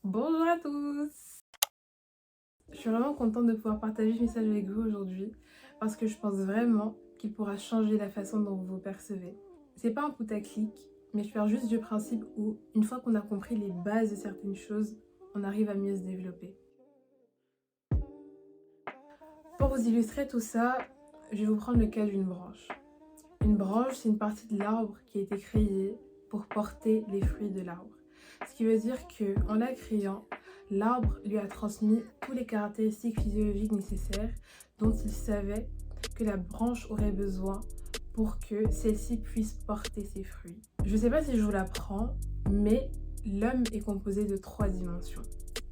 Bonjour à tous! Je suis vraiment contente de pouvoir partager ce message avec vous aujourd'hui parce que je pense vraiment qu'il pourra changer la façon dont vous vous percevez. C'est pas un putaclic, mais je pars juste du principe où, une fois qu'on a compris les bases de certaines choses, on arrive à mieux se développer. Pour vous illustrer tout ça, je vais vous prendre le cas d'une branche. Une branche, c'est une partie de l'arbre qui a été créée pour porter les fruits de l'arbre. Ce qui veut dire qu'en la créant, l'arbre lui a transmis toutes les caractéristiques physiologiques nécessaires dont il savait que la branche aurait besoin pour que celle-ci puisse porter ses fruits. Je ne sais pas si je vous l'apprends, mais l'homme est composé de 3 dimensions.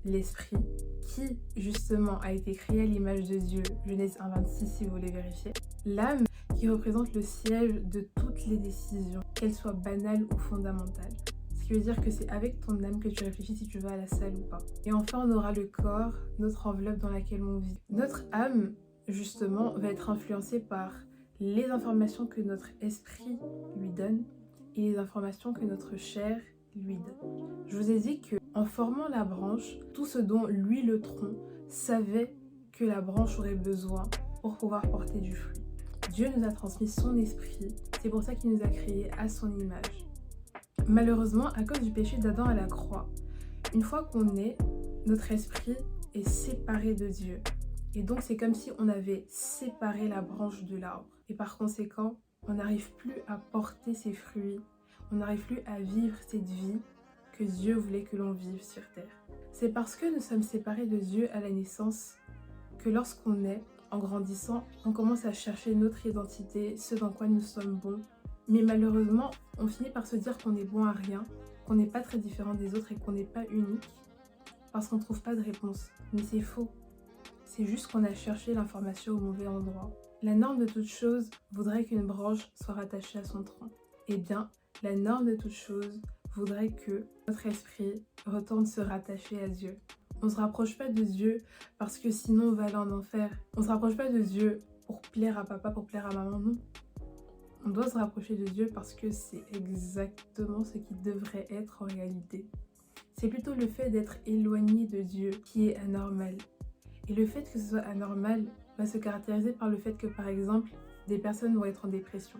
L'esprit, qui justement a été créé à l'image de Dieu, Genèse 1,26 si vous voulez vérifier. L'âme, qui représente le siège de toutes les décisions, qu'elles soient banales ou fondamentales. Ce qui veut dire que c'est avec ton âme que tu réfléchis si tu vas à la salle ou pas. Et enfin, on aura le corps, notre enveloppe dans laquelle on vit. Notre âme, justement, va être influencée par les informations que notre esprit lui donne et les informations que notre chair lui donne. Je vous ai dit qu'en formant la branche, tout ce dont lui, le tronc, savait que la branche aurait besoin pour pouvoir porter du fruit. Dieu nous a transmis son esprit, c'est pour ça qu'il nous a créés à son image. Malheureusement, à cause du péché d'Adam à la croix, une fois qu'on naît, notre esprit est séparé de Dieu. Et donc c'est comme si on avait séparé la branche de l'arbre. Et par conséquent, on n'arrive plus à porter ses fruits, on n'arrive plus à vivre cette vie que Dieu voulait que l'on vive sur terre. C'est parce que nous sommes séparés de Dieu à la naissance que lorsqu'on naît, en grandissant, on commence à chercher notre identité, ce dans quoi nous sommes bons. Mais malheureusement, on finit par se dire qu'on est bon à rien, qu'on n'est pas très différent des autres et qu'on n'est pas unique parce qu'on ne trouve pas de réponse. Mais c'est faux. C'est juste qu'on a cherché l'information au mauvais endroit. La norme de toute chose voudrait qu'une branche soit rattachée à son tronc. Eh bien, la norme de toute chose voudrait que notre esprit retourne se rattacher à Dieu. On ne se rapproche pas de Dieu parce que sinon on va aller en enfer. On ne se rapproche pas de Dieu pour plaire à papa, pour plaire à maman, non. On doit se rapprocher de Dieu parce que c'est exactement ce qui devrait être en réalité. C'est plutôt le fait d'être éloigné de Dieu qui est anormal. Et le fait que ce soit anormal va se caractériser par le fait que, par exemple, des personnes vont être en dépression.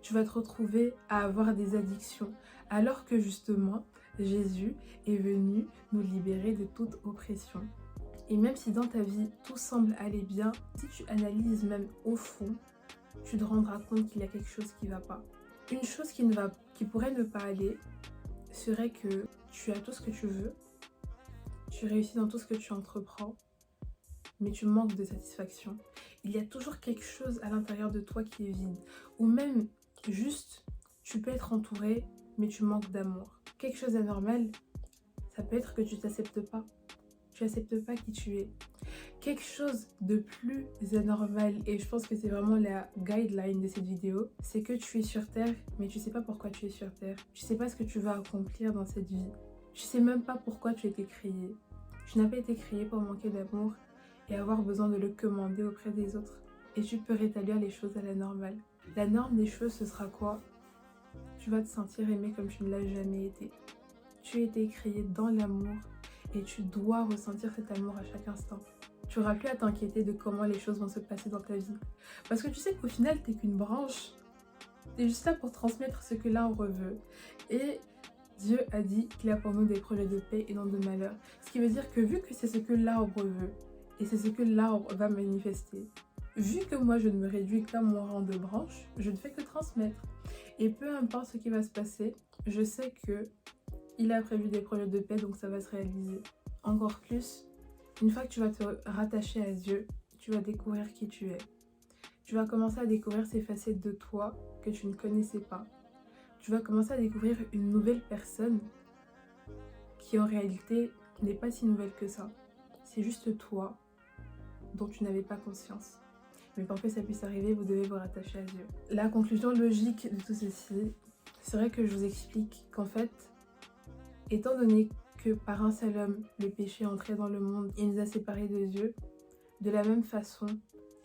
Tu vas te retrouver à avoir des addictions, alors que justement, Jésus est venu nous libérer de toute oppression. Et même si dans ta vie, tout semble aller bien, si tu analyses même au fond, tu te rendras compte qu'il y a quelque chose qui ne va pas. Une chose qui pourrait ne pas aller serait que tu as tout ce que tu veux, tu réussis dans tout ce que tu entreprends, mais tu manques de satisfaction. Il y a toujours quelque chose à l'intérieur de toi qui est vide. Ou même, juste, tu peux être entouré, mais tu manques d'amour. Quelque chose d'anormal, ça peut être que tu t'acceptes pas. Tu n'acceptes pas qui tu es. Quelque chose de plus anormal, et je pense que c'est vraiment la guideline de cette vidéo, c'est que tu es sur Terre, mais tu sais pas pourquoi tu es sur Terre. Tu sais pas ce que tu vas accomplir dans cette vie. Tu sais même pas pourquoi tu as été créé. Tu n'as pas été créé pour manquer d'amour et avoir besoin de le commander auprès des autres. Et tu peux rétablir les choses à la normale. La norme des choses, ce sera quoi? Tu vas te sentir aimé comme tu ne l'as jamais été. Tu as été créé dans l'amour et tu dois ressentir cet amour à chaque instant. Tu n'auras plus à t'inquiéter de comment les choses vont se passer dans ta vie. Parce que tu sais qu'au final, t'es qu'une branche. T'es juste là pour transmettre ce que l'arbre veut. Et Dieu a dit qu'il a pour nous des projets de paix et non de malheur. Ce qui veut dire que vu que c'est ce que l'arbre veut, et c'est ce que l'arbre va manifester, vu que moi je ne me réduis qu'à mon rang de branche, je ne fais que transmettre. Et peu importe ce qui va se passer, je sais que il a prévu des projets de paix, donc ça va se réaliser. Encore plus, une fois que tu vas te rattacher à Dieu, tu vas découvrir qui tu es. Tu vas commencer à découvrir ces facettes de toi que tu ne connaissais pas. Tu vas commencer à découvrir une nouvelle personne qui en réalité n'est pas si nouvelle que ça. C'est juste toi dont tu n'avais pas conscience. Mais pour que ça puisse arriver, vous devez vous rattacher à Dieu. La conclusion logique de tout ceci serait que je vous explique qu'en fait, étant donné que par un seul homme, le péché est entré dans le monde et nous a séparés de Dieu, de la même façon,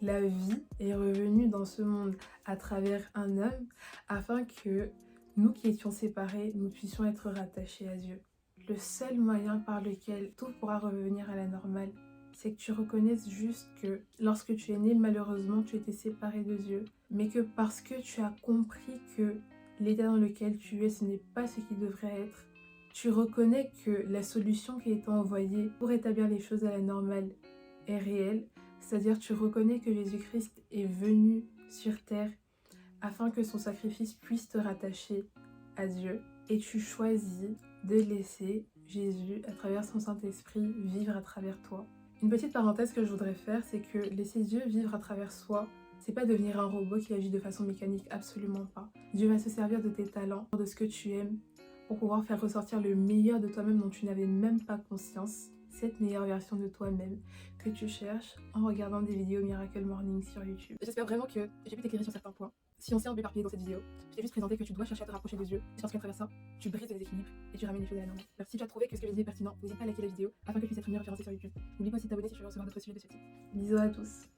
la vie est revenue dans ce monde à travers un homme afin que nous qui étions séparés, nous puissions être rattachés à Dieu. le seul moyen par lequel tout pourra revenir à la normale, c'est que tu reconnaisses juste que lorsque tu es né, malheureusement, tu étais séparé de Dieu, mais que parce que tu as compris que l'état dans lequel tu es, ce n'est pas ce qui devrait être, tu reconnais que la solution qui est envoyée pour établir les choses à la normale est réelle, c'est-à-dire tu reconnais que Jésus-Christ est venu sur terre afin que son sacrifice puisse te rattacher à Dieu, et tu choisis de laisser Jésus, à travers son Saint-Esprit, vivre à travers toi. Une petite parenthèse que je voudrais faire, c'est que laisser Dieu vivre à travers soi, c'est pas devenir un robot qui agit de façon mécanique, absolument pas. Dieu va se servir de tes talents, de ce que tu aimes, pour pouvoir faire ressortir le meilleur de toi-même dont tu n'avais même pas conscience, cette meilleure version de toi-même que tu cherches en regardant des vidéos Miracle Morning sur YouTube. J'espère vraiment que j'ai pu t'éclairer sur certains points. Si on s'est un peu éparpillé dans cette vidéo, je t'ai juste présenté que tu dois chercher à te rapprocher de Dieu, parce qu'à travers ça, tu brises les équilibres et tu ramènes les choses à la normale. Alors si tu as trouvé que ce que je dis est pertinent, n'hésite pas à liker la vidéo afin que je puisse être mieux référencé sur YouTube. N'oublie pas aussi de t'abonner si tu veux recevoir d'autres sujets de ce type. Bisous à tous.